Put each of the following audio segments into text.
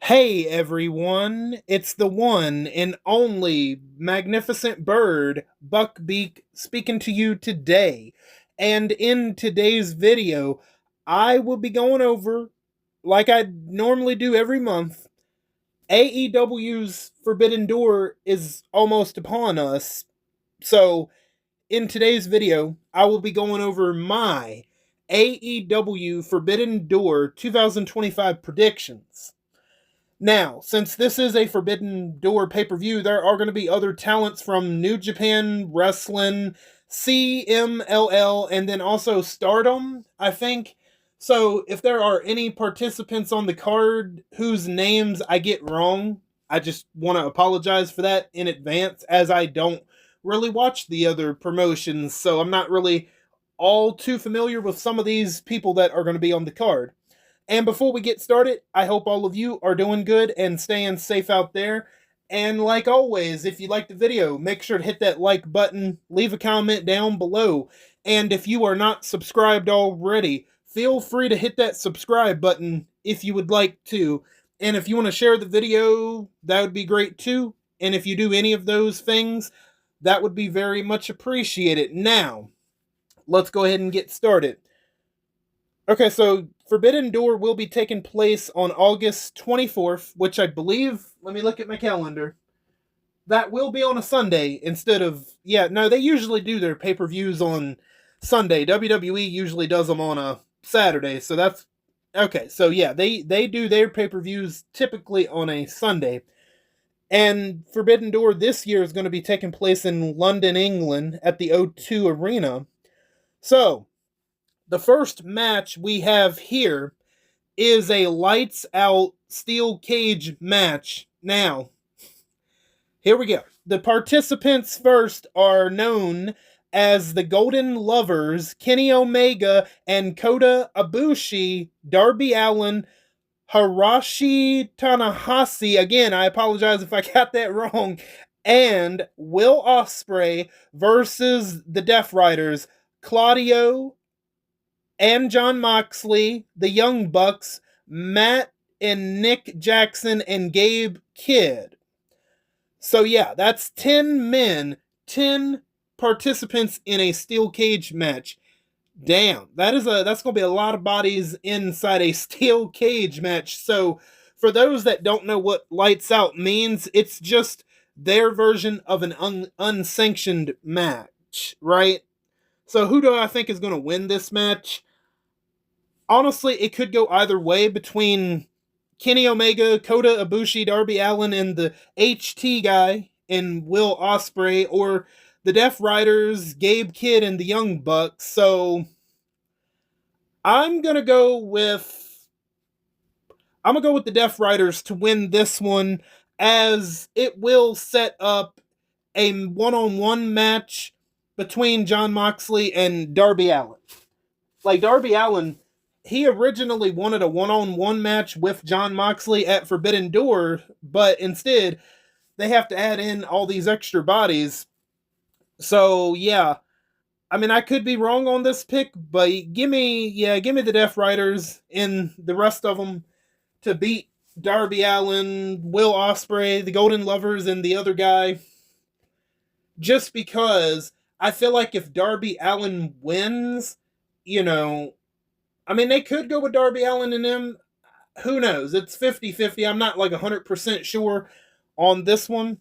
Hey everyone, it's the one and only magnificent bird, Beak, speaking to you today. And in today's video, I will be going over, like I normally do every month, AEW's Forbidden Door is almost upon us. So, in today's video, I will be going over my AEW Forbidden Door 2025 predictions. Now, since this is a Forbidden Door pay per view, there are going to be other talents from New Japan Wrestling, CMLL, and then also Stardom, I think. So, if there are any participants on the card whose names I get wrong, I just want to apologize for that in advance, as I don't really watch the other promotions, so I'm not really all too familiar with some of these people that are going to be on the card. And before we get started, I hope all of you are doing good and staying safe out there. And like always, if you like the video, make sure to hit that like button, leave a comment down below. And if you are not subscribed already, feel free to hit that subscribe button if you would like to. And if you want to share the video, that would be great too. And if you do any of those things, that would be very much appreciated. Now, let's go ahead and get started. Okay, so Forbidden Door will be taking place on August 24th, which I believe, let me look at my calendar. That will be on a Sunday instead of, yeah, no, they usually do their pay-per-views on Sunday. WWE usually does them on a Saturday, so that's, okay, so yeah, they do their pay-per-views typically on a Sunday. And Forbidden Door this year is going to be taking place in London, England at the O2 Arena. So, the first match we have here is a lights out steel cage match. Now, here we go. The participants first are known as the Golden Lovers, Kenny Omega and Kota Ibushi, Darby Allin, Hiroshi Tanahashi. Again, I apologize if I got that wrong. And Will Ospreay versus the Death Riders, Claudio and Jon Moxley, the Young Bucks, Matt and Nick Jackson, and Gabe Kidd. So yeah, that's 10 men, 10 participants in a steel cage match. Damn, that's going to be a lot of bodies inside a steel cage match. So for those that don't know what lights out means, it's just their version of an unsanctioned match, right? So who do I think is going to win this match? Honestly, it could go either way between Kenny Omega, Kota Ibushi, Darby Allin, and the HT guy and Will Ospreay, or the Death Riders, Gabe Kidd, and the Young Bucks. So I'm gonna go with the Death Riders to win this one, as it will set up a one-on-one match between Jon Moxley and Darby Allin. Like, Darby Allin, he originally wanted a one-on-one match with Jon Moxley at Forbidden Door, but instead, they have to add in all these extra bodies. So, yeah. I mean, I could be wrong on this pick, but give me the Death Riders and the rest of them to beat Darby Allin, Will Ospreay, the Golden Lovers, and the other guy. Just because I feel like if Darby Allin wins, I mean, they could go with Darby Allin and them. Who knows? It's 50-50. I'm not like 100% sure on this one.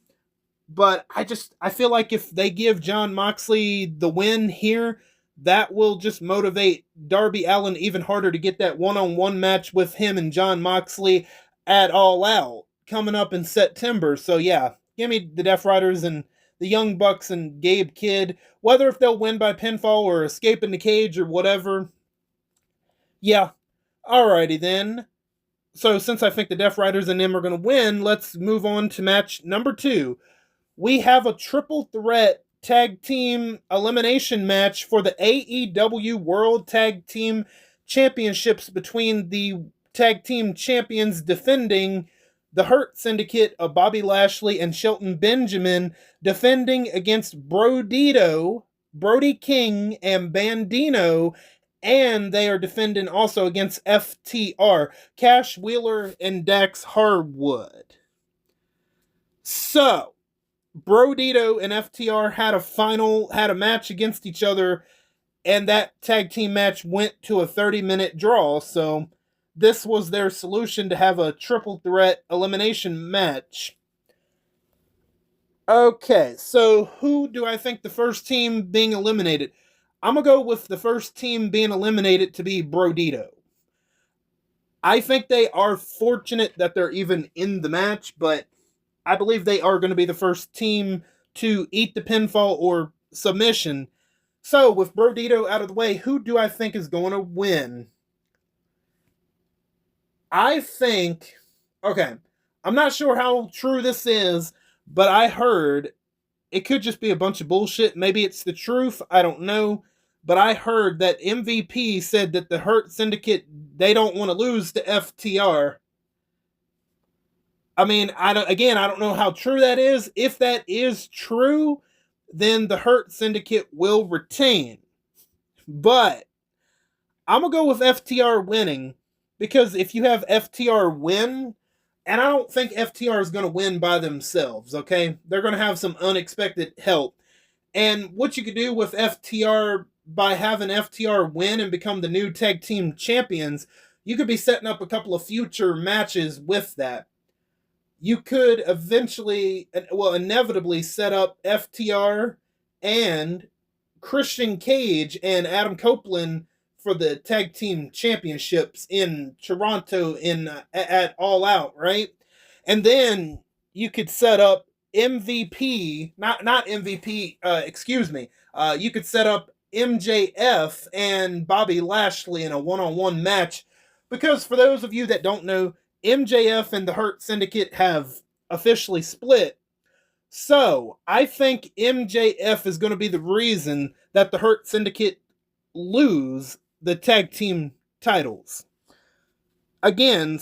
But I feel like if they give Jon Moxley the win here, that will just motivate Darby Allin even harder to get that one-on-one match with him and Jon Moxley at All Out coming up in September. So yeah, give me the Death Riders and the Young Bucks and Gabe Kidd. Whether if they'll win by pinfall or escape in the cage or whatever, yeah. Alrighty then. So since I think the Death Riders and them are going to win, let's move on to match number 2. We have a triple threat tag team elimination match for the AEW World Tag Team Championships between the tag team champions defending the Hurt Syndicate of Bobby Lashley and Shelton Benjamin, defending against Brody King and Bandino, And they are defending also against FTR, Cash Wheeler and Dax Harwood. So, Brodito and FTR had a match against each other, and that tag team match went to a 30-minute draw. So, this was their solution to have a triple threat elimination match. Okay, so who do I think the first team being eliminated? I'm going to go with the first team being eliminated to be Brodito. I think they are fortunate that they're even in the match, but I believe they are going to be the first team to eat the pinfall or submission. So, with Brodito out of the way, who do I think is going to win? I think, okay, I'm not sure how true this is, but I heard it could just be a bunch of bullshit. Maybe it's the truth. I don't know. But I heard that MVP said that the Hurt Syndicate, they don't want to lose to FTR. I mean, I don't know how true that is. If that is true, then the Hurt Syndicate will retain. But I'm going to go with FTR winning, because if you have FTR win, and I don't think FTR is going to win by themselves, okay? They're going to have some unexpected help. And what you could do with FTR, by having FTR win and become the new tag team champions, you could be setting up a couple of future matches with that. You could inevitably set up FTR and Christian Cage and Adam Copeland for the tag team championships in Toronto at All Out, right? And then you could set up MVP, not MVP, excuse me. You could set up MJF and Bobby Lashley in a one-on-one match, because for those of you that don't know, MJF and the Hurt Syndicate have officially split. So, I think MJF is going to be the reason that the Hurt Syndicate lose the tag team titles. Again,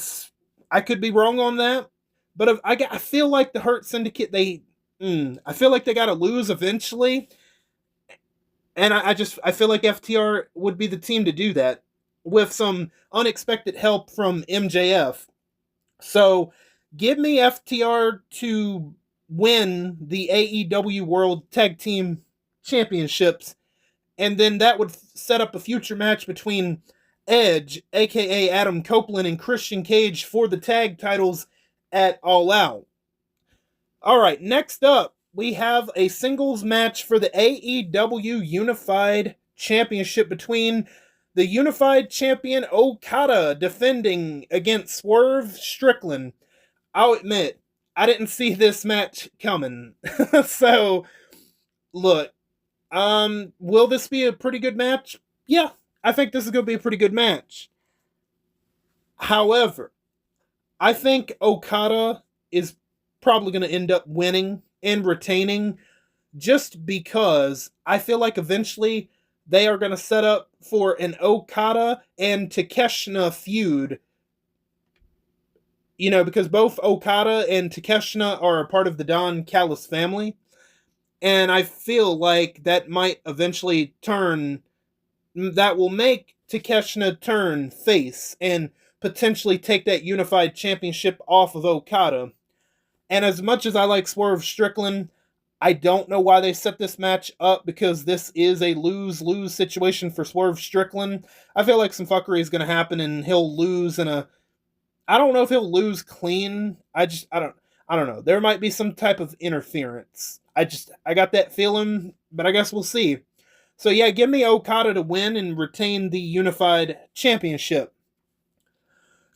I could be wrong on that, but I feel like the Hurt Syndicate, I feel like they got to lose eventually. And I feel like FTR would be the team to do that with some unexpected help from MJF. So, give me FTR to win the AEW World Tag Team Championships, and then that would set up a future match between Edge, aka Adam Copeland, and Christian Cage for the tag titles at All Out. Alright, next up, we have a singles match for the AEW Unified Championship between the Unified Champion Okada defending against Swerve Strickland. I'll admit, I didn't see this match coming. So, look, will this be a pretty good match? Yeah, I think this is going to be a pretty good match. However, I think Okada is probably going to end up winning and retaining, just because I feel like eventually they are going to set up for an Okada and Takeshita feud. You know, because both Okada and Takeshita are a part of the Don Callis family. And I feel like that might eventually that will make Takeshita turn face and potentially take that unified championship off of Okada. And as much as I like Swerve Strickland, I don't know why they set this match up, because this is a lose-lose situation for Swerve Strickland. I feel like some fuckery is going to happen and he'll lose I don't know if he'll lose clean. I don't know. There might be some type of interference. I got that feeling, but I guess we'll see. So yeah, give me Okada to win and retain the Unified Championship.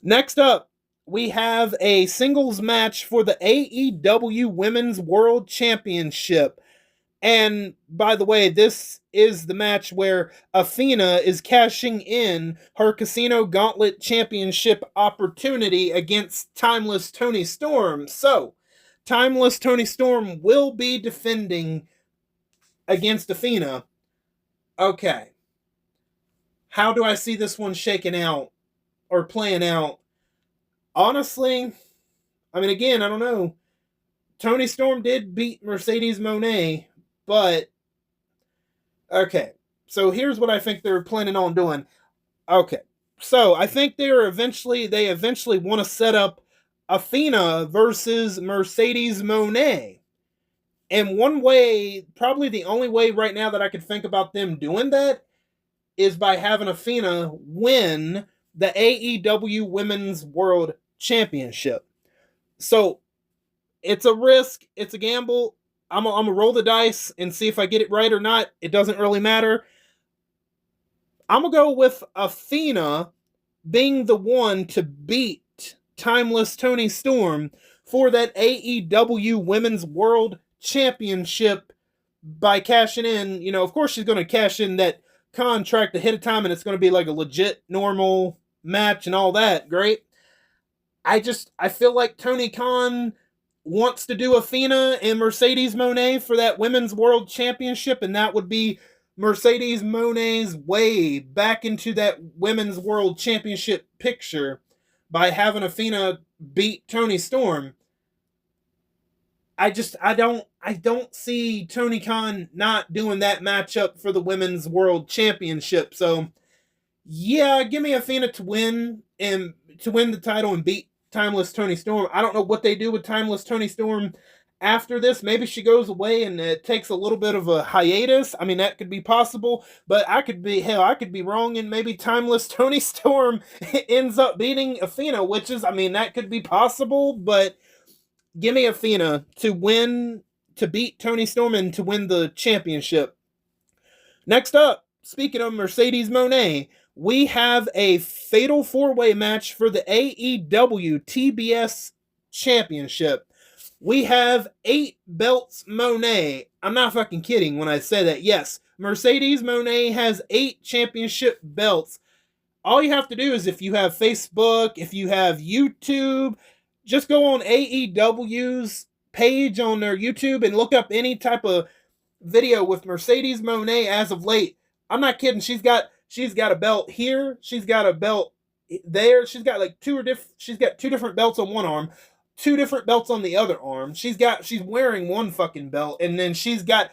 Next up, we have a singles match for the AEW Women's World Championship. And by the way, this is the match where Athena is cashing in her Casino Gauntlet Championship opportunity against Timeless Toni Storm. So, Timeless Toni Storm will be defending against Athena. Okay. How do I see this one shaking out or playing out? Honestly, I mean, again, I don't know. Toni Storm did beat Mercedes Moné, but okay. So here's what I think they're planning on doing. Okay. So I think they eventually want to set up Athena versus Mercedes Monet. And one way, probably the only way right now that I could think about them doing that is by having Athena win the AEW Women's World Championship. So it's a risk, it's a gamble. I'm gonna roll the dice and see if I get it right or not. It doesn't really matter. I'm gonna go with Athena being the one to beat Timeless Tony Storm for that AEW Women's World Championship by cashing in. You know, of course, she's going to cash in that contract ahead of time, and it's going to be like a legit, normal match and all that. Great. I feel like Tony Khan wants to do Athena and Mercedes Monet for that Women's World Championship, and that would be Mercedes Monet's way back into that Women's World Championship picture by having Athena beat Toni Storm. I don't see Tony Khan not doing that matchup for the Women's World Championship. So yeah, give me Athena to win the title and beat Timeless Toni Storm. I don't know what they do with Timeless Toni Storm after this. Maybe she goes away and it takes a little bit of a hiatus. I mean, that could be possible, but I could be wrong, and maybe Timeless Toni Storm ends up beating Athena, which is, I mean, that could be possible, but give me Athena to beat Toni Storm and to win the championship. Next up, speaking of Mercedes Monet, we have a fatal four-way match for the AEW TBS Championship. We have 8 belts Monet. I'm not fucking kidding when I say that. Yes, Mercedes Monet has 8 championship belts. All you have to do is, if you have Facebook, if you have YouTube, just go on AEW's page on their YouTube and look up any type of video with Mercedes Monet as of late. I'm not kidding. She's got a belt here. She's got a belt there. She's got like two different belts on one arm, 2 different belts on the other arm. She's wearing one fucking belt, and then she's got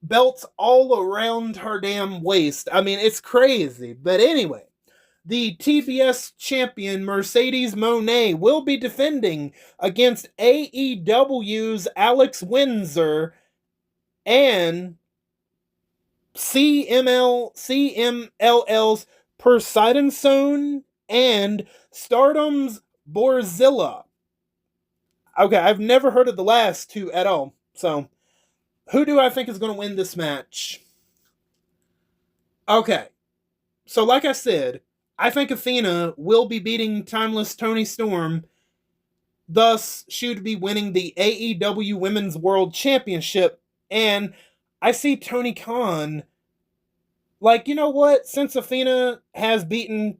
belts all around her damn waist. I mean, it's crazy. But anyway, the TBS champion Mercedes Monet will be defending against AEW's Alex Windsor and CMLL's Poseidon Zone and Stardom's Borzilla. Okay, I've never heard of the last 2 at all. So, who do I think is going to win this match? Okay, so like I said, I think Athena will be beating Timeless Toni Storm. Thus, she would be winning the AEW Women's World Championship. And I see Tony Khan, like, you know what? Since Athena has beaten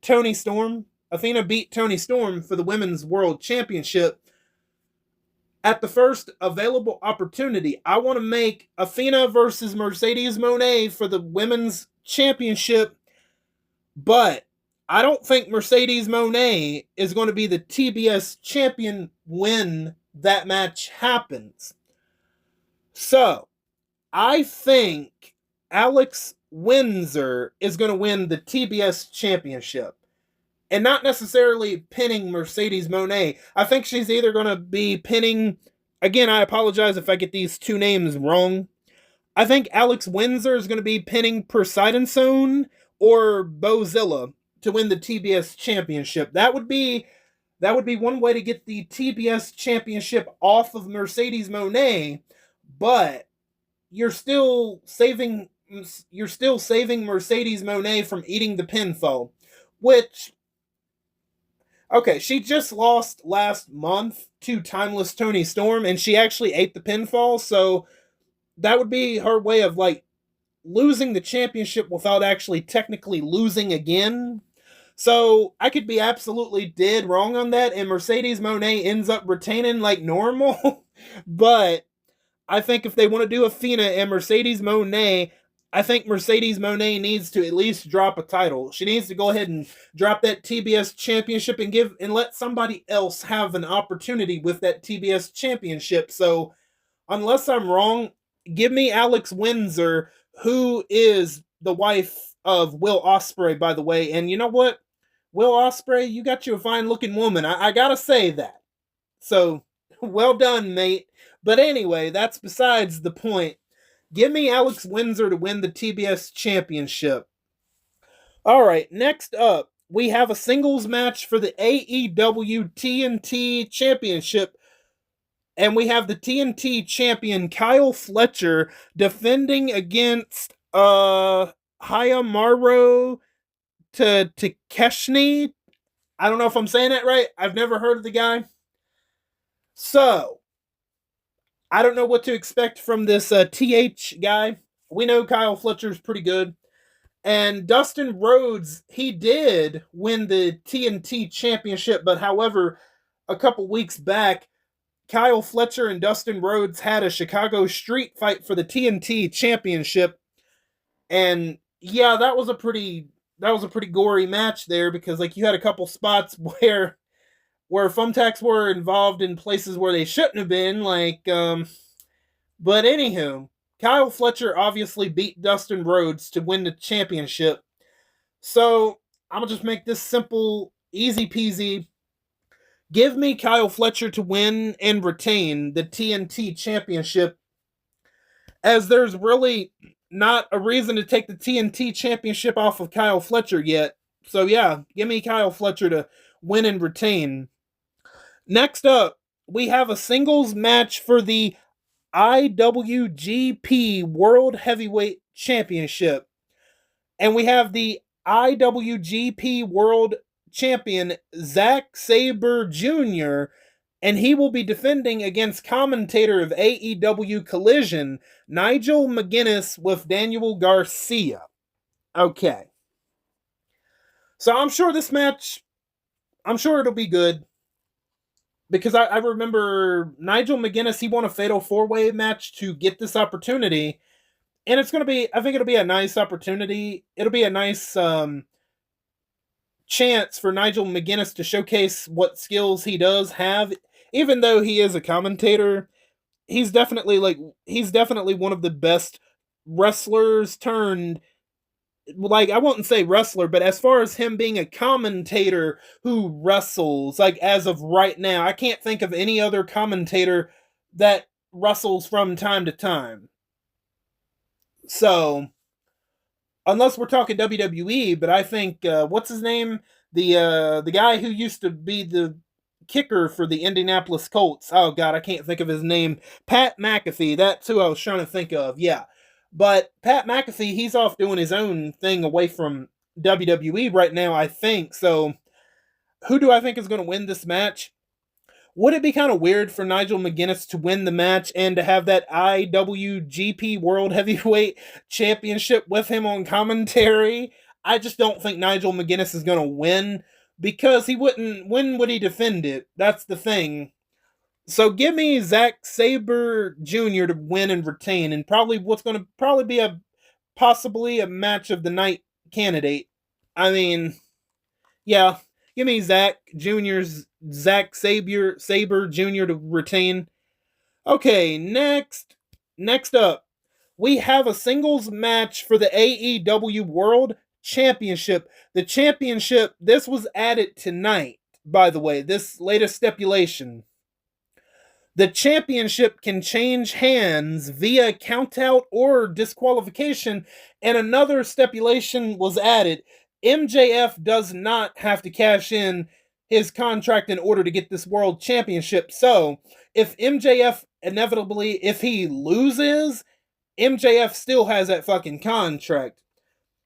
Toni Storm, Athena beat Toni Storm for the Women's World Championship. At the first available opportunity, I want to make Athena versus Mercedes Monet for the Women's Championship. But I don't think Mercedes Monet is going to be the TBS champion when that match happens. So, I think Alex Windsor is going to win the TBS championship. And not necessarily pinning Mercedes Monet. I think she's either going to be pinning... Again, I apologize if I get these 2 names wrong. I think Alex Windsor is going to be pinning Poseidon Zone or Bozilla to win the TBS championship. That would be one way to get the TBS championship off of Mercedes Monet, but you're still saving Mercedes Monet from eating the pinfall, which, okay, she just lost last month to Timeless Toni Storm, and she actually ate the pinfall, so that would be her way of, like, losing the championship without actually technically losing again. So I could be absolutely dead wrong on that, and Mercedes Monet ends up retaining like normal. But I think if they want to do Athena and Mercedes Monet, I think Mercedes Monet needs to at least drop a title. She needs to go ahead and drop that TBS championship and let somebody else have an opportunity with that TBS championship. So unless I'm wrong, give me Alex Windsor who is the wife of Will Ospreay, by the way. And you know what? Will Ospreay, you got you a fine looking woman. I gotta say that. So, well done, mate. But anyway, that's besides the point. Give me Alex Windsor to win the TBS championship. All right, next up, we have a singles match for the AEW TNT championship. And we have the TNT champion Kyle Fletcher defending against Hayamaru to Keshni. I don't know if I'm saying that right. I've never heard of the guy. So, I don't know what to expect from this TH guy. We know Kyle Fletcher's pretty good. And Dustin Rhodes, he did win the TNT championship, but however, a couple weeks back, Kyle Fletcher and Dustin Rhodes had a Chicago street fight for the TNT championship. And yeah, that was a pretty gory match there, because like you had a couple spots where thumbtacks were involved in places where they shouldn't have been, but anywho, Kyle Fletcher obviously beat Dustin Rhodes to win the championship. So, I'm going to just make this simple, easy peasy. Give me Kyle Fletcher to win and retain the TNT championship, as there's really not a reason to take the TNT championship off of Kyle Fletcher yet. So yeah, give me Kyle Fletcher to win and retain. Next up, we have a singles match for the IWGP World Heavyweight Championship. And we have the IWGP World Champion Zack Sabre Jr., and he will be defending against commentator of AEW Collision, Nigel McGuinness, with Daniel Garcia. Okay. So I'm sure this match, I'm sure it'll be good. Because I remember Nigel McGuinness, he won a Fatal 4-Way match to get this opportunity. And it's going to be, I think it'll be a nice opportunity. It'll be a nice chance for Nigel McGuinness to showcase what skills he does have. Even though he is a commentator, he's definitely one of the best wrestlers turned, like, I wouldn't say wrestler, but as far as him being a commentator who wrestles, like, as of right now, I can't think of any other commentator that wrestles from time to time. So, unless we're talking WWE, but I think, what's his name? The guy who used to be the kicker for the Indianapolis Colts. Oh, God, I can't think of his name. Pat McAfee, that's who I was trying to think of, yeah. But Pat McAfee, he's off doing his own thing away from WWE right now, I think. So, who do I think is going to win this match? Would it be kind of weird for Nigel McGuinness to win the match and to have that IWGP World Heavyweight Championship with him on commentary? I just don't think Nigel McGuinness is going to win, because he wouldn't. When would he defend it? That's the thing. So give me Zack Sabre Jr. to win and retain, and probably what's going to probably be possibly a match of the night candidate. I mean, yeah, give me Zack Sabre Jr. to retain. Okay, next up, we have a singles match for the AEW World Championship. The championship, this was added tonight, by the way, this latest stipulation. The championship can change hands via countout or disqualification, and another stipulation was added. MJF does not have to cash in his contract in order to get this world championship. So, if MJF inevitably, if he loses, MJF still has that fucking contract.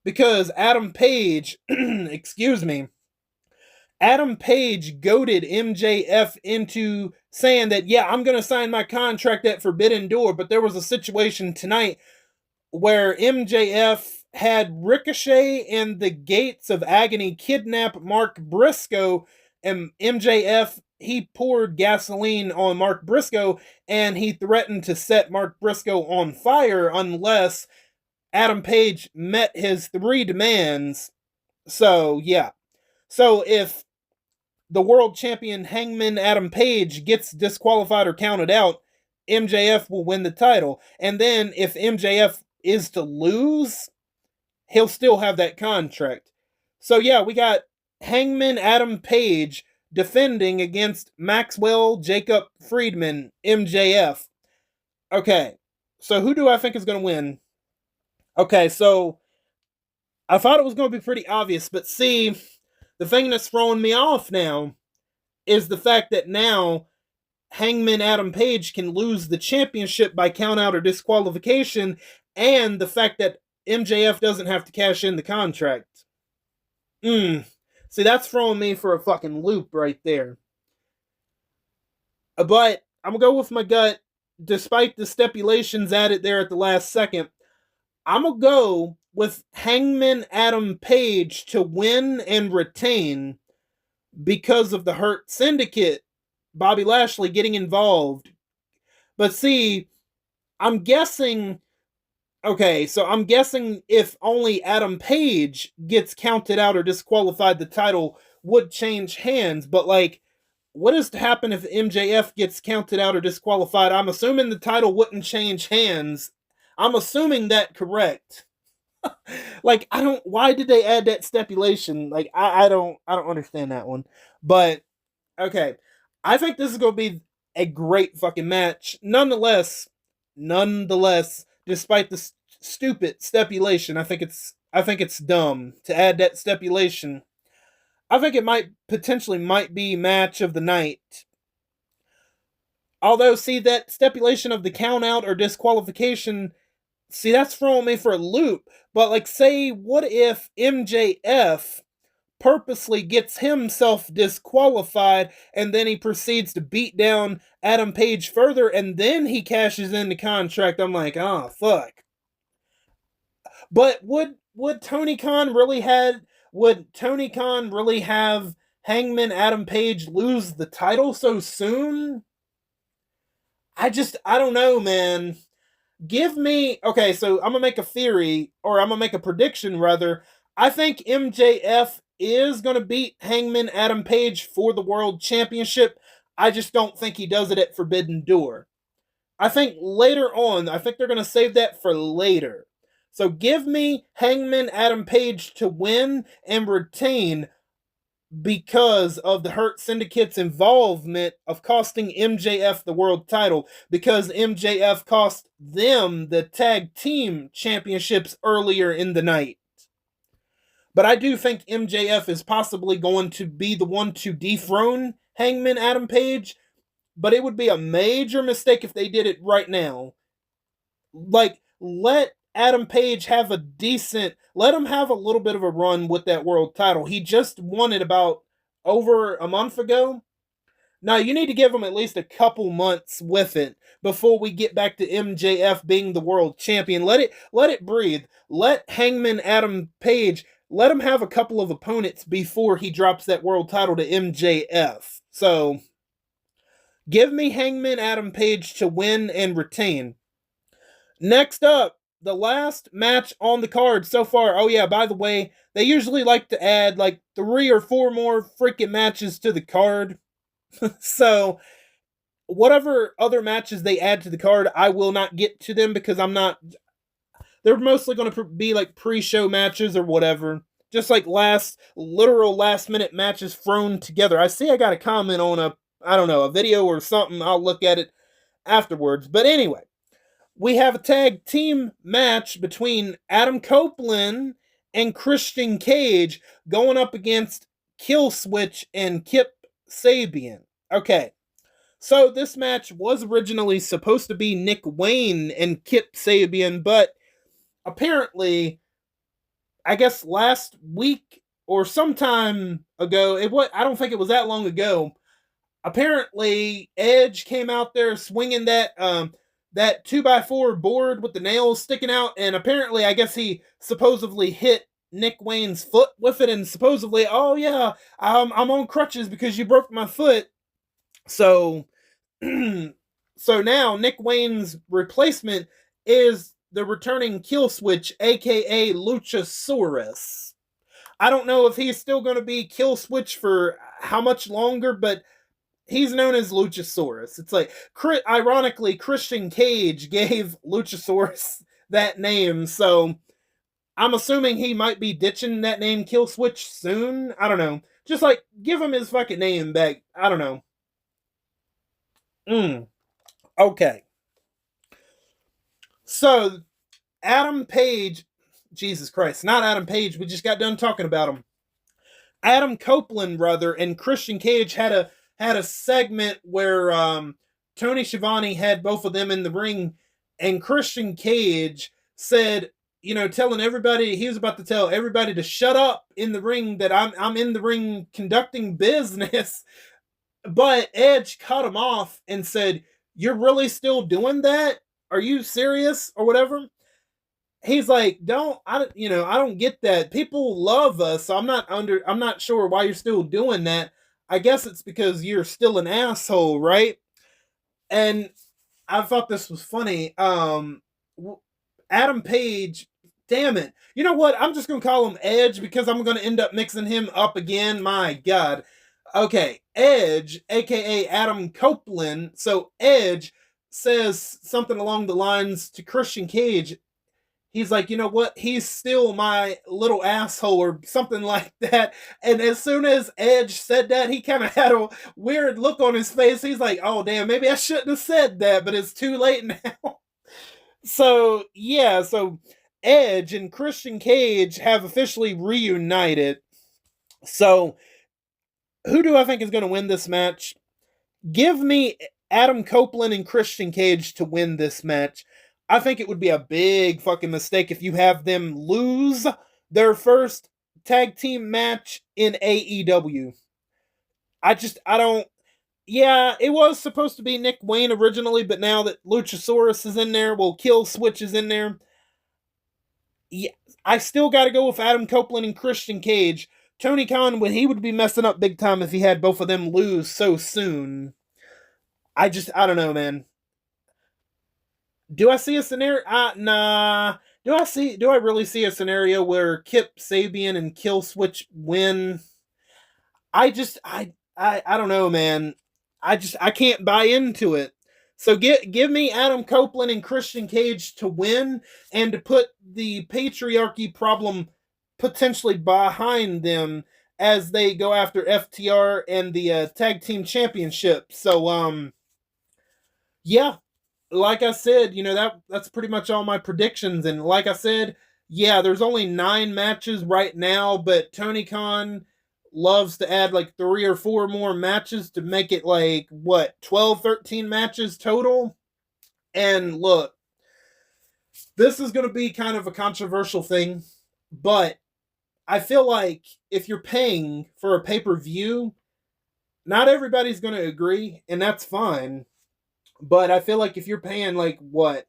Because Adam Page, excuse me, Adam Page goaded MJF into saying that, yeah, I'm going to sign my contract at Forbidden Door, but there was a situation tonight where MJF had Ricochet and the Gates of Agony kidnap Mark Briscoe, and MJF, he poured gasoline on Mark Briscoe, and he threatened to set Mark Briscoe on fire unless Adam Page met his 3 demands. So, yeah. So, if the world champion Hangman Adam Page gets disqualified or counted out, MJF will win the title. And then if MJF is to lose, he'll still have that contract. So yeah, we got Hangman Adam Page defending against Maxwell Jacob Friedman, MJF. Okay, so who do I think is going to win? Okay, so I thought it was going to be pretty obvious, but see, the thing that's throwing me off now is the fact that now Hangman Adam Page can lose the championship by count out or disqualification, and the fact that MJF doesn't have to cash in the contract. See, that's throwing me for a fucking loop right there. But I'm gonna go with my gut, despite the stipulations added there at the last second. I'm gonna go with Hangman Adam Page to win and retain because of the Hurt Syndicate, Bobby Lashley getting involved. But see, I'm guessing. Okay, so I'm guessing if only Adam Page gets counted out or disqualified, the title would change hands. But like, what is to happen if MJF gets counted out or disqualified? I'm assuming the title wouldn't change hands. I'm assuming that correct. Like, I don't. Why did they add that stipulation? Like, I don't understand that one. But okay, I think this is gonna be a great fucking match. Nonetheless, despite the stupid stipulation, I think it's dumb to add that stipulation. I think it might be match of the night. Although, see, that stipulation of the count out or disqualification, see, that's throwing me for a loop. But like, say, what if MJF purposely gets himself disqualified and then he proceeds to beat down Adam Page further and then he cashes in the contract? I'm like, oh fuck. But would Tony Khan really have Hangman Adam Page lose the title so soon? I don't know, man. Okay, so I'm gonna make a theory, or I'm gonna make a prediction rather. I think MJF is gonna beat Hangman Adam Page for the World Championship. I just don't think he does it at Forbidden Door. I think later on, I think they're gonna save that for later. So give me Hangman Adam Page to win and retain because of the Hurt Syndicate's involvement of costing MJF the world title, because MJF cost them the tag team championships earlier in the night. But I do think MJF is possibly going to be the one to dethrone Hangman Adam Page, but it would be a major mistake if they did it right now. Like, let Adam Page have let him have a little bit of a run with that world title. He just won it about over a month ago. Now, you need to give him at least a couple months with it before we get back to MJF being the world champion. Let it breathe. Let Hangman Adam Page, let him have a couple of opponents before he drops that world title to MJF. So, give me Hangman Adam Page to win and retain. Next up, the last match on the card so far. Oh yeah, by the way, they usually like to add like 3 or 4 more freaking matches to the card. So, whatever other matches they add to the card, I will not get to them because they're mostly going to be like pre-show matches or whatever. Just like last minute matches thrown together. I see I got a comment on a video or something. I'll look at it afterwards. But anyway, we have a tag team match between Adam Copeland and Christian Cage going up against Killswitch and Kip Sabian. Okay, so this match was originally supposed to be Nick Wayne and Kip Sabian, but apparently, I guess last week or sometime ago, I don't think it was that long ago, apparently Edge came out there swinging that 2x4 board with the nails sticking out, and apparently I guess he supposedly hit Nick Wayne's foot with it, and supposedly, oh yeah, I'm on crutches because you broke my foot. So now Nick Wayne's replacement is the returning Killswitch, aka Luchasaurus. I don't know if he's still going to be Killswitch for how much longer, but he's known as Luchasaurus. It's like, ironically, Christian Cage gave Luchasaurus that name. So I'm assuming he might be ditching that name Kill Switch soon. I don't know. Just like give him his fucking name back. I don't know. Okay. So Adam Page, Jesus Christ, not Adam Page. We just got done talking about him. Adam Copeland, rather, and Christian Cage had a segment where Tony Schiavone had both of them in the ring, and Christian Cage said, telling everybody, he was about to tell everybody to shut up in the ring, that I'm in the ring conducting business. But Edge cut him off and said, "You're really still doing that? Are you serious?" or whatever. He's like, I don't get that. People love us, so I'm not sure why you're still doing that. I guess it's because you're still an asshole, right? And I thought this was funny. Adam Page, damn it. You know what? I'm just gonna call him Edge because I'm gonna end up mixing him up again. My God. Okay, Edge, aka Adam Copeland. So Edge says something along the lines to Christian Cage. He's like, you know what? He's still my little asshole or something like that. And as soon as Edge said that, he kind of had a weird look on his face. He's like, oh, damn, maybe I shouldn't have said that, but it's too late now. So, yeah, so Edge and Christian Cage have officially reunited. So, who do I think is going to win this match? Give me Adam Copeland and Christian Cage to win this match. I think it would be a big fucking mistake if you have them lose their first tag team match in AEW. I don't. Yeah, it was supposed to be Nick Wayne originally, but now that Luchasaurus is in there, well, Kill Switch is in there. Yeah, I still got to go with Adam Copeland and Christian Cage. Tony Khan, he would be messing up big time if he had both of them lose so soon. I don't know, man. Do I see a scenario? Nah. Do I really see a scenario where Kip Sabian and Kill Switch win? I don't know, man. I can't buy into it. So give me Adam Copeland and Christian Cage to win and to put the patriarchy problem potentially behind them as they go after FTR and the tag team championship. So yeah, like I said, that's pretty much all my predictions. And like I said, yeah, there's only 9 matches right now, but Tony Khan loves to add like 3 or 4 more matches to make it like, what, 12, 13 matches total? And look, this is going to be kind of a controversial thing, but I feel like if you're paying for a pay-per-view, not everybody's going to agree, and that's fine. But I feel like if you're paying like what,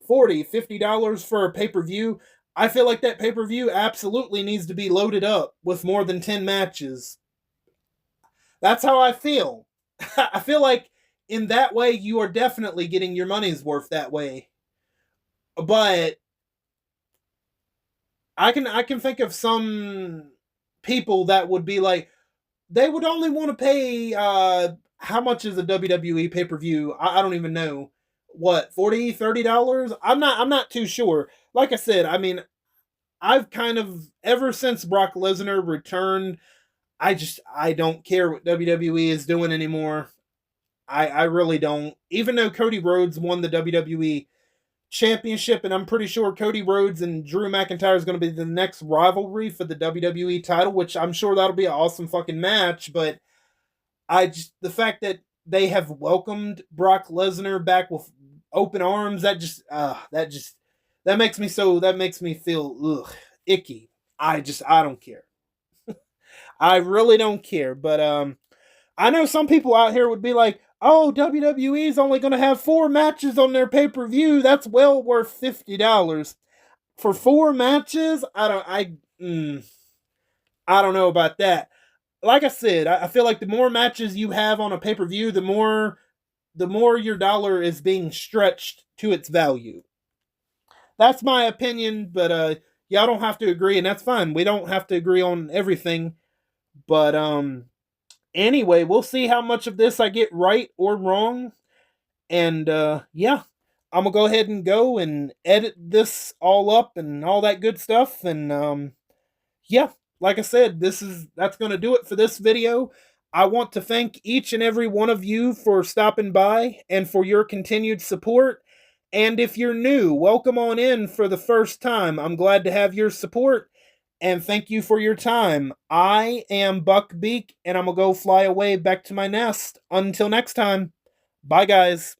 $40, $50 for a pay-per-view, I feel like that pay-per-view absolutely needs to be loaded up with more than 10 matches. That's how I feel. I feel like in that way you are definitely getting your money's worth that way. But I can think of some people that would be like, they would only want to pay how much is a WWE pay-per-view? I don't even know. What, $40, $30? I'm not too sure. Like I said, I mean, I've kind of, ever since Brock Lesnar returned, I don't care what WWE is doing anymore. I really don't. Even though Cody Rhodes won the WWE championship, and I'm pretty sure Cody Rhodes and Drew McIntyre is going to be the next rivalry for the WWE title, which I'm sure that'll be an awesome fucking match, but the fact that they have welcomed Brock Lesnar back with open arms, that makes me feel icky. I don't care. I really don't care. But I know some people out here would be like, oh, WWE is only going to have 4 matches on their pay-per-view. That's well worth $50 for 4 matches. I don't know about that. Like I said, I feel like the more matches you have on a pay-per-view, the more your dollar is being stretched to its value. That's my opinion, but y'all don't have to agree, and that's fine. We don't have to agree on everything. But anyway, we'll see how much of this I get right or wrong. And yeah. I'm gonna go ahead and go and edit this all up and all that good stuff. And yeah, like I said, that's gonna do it for this video. I want to thank each and every one of you for stopping by and for your continued support. And if you're new, welcome on in for the first time. I'm glad to have your support and thank you for your time. I am Buck Beak, and I'm gonna go fly away back to my nest. Until next time, bye, guys.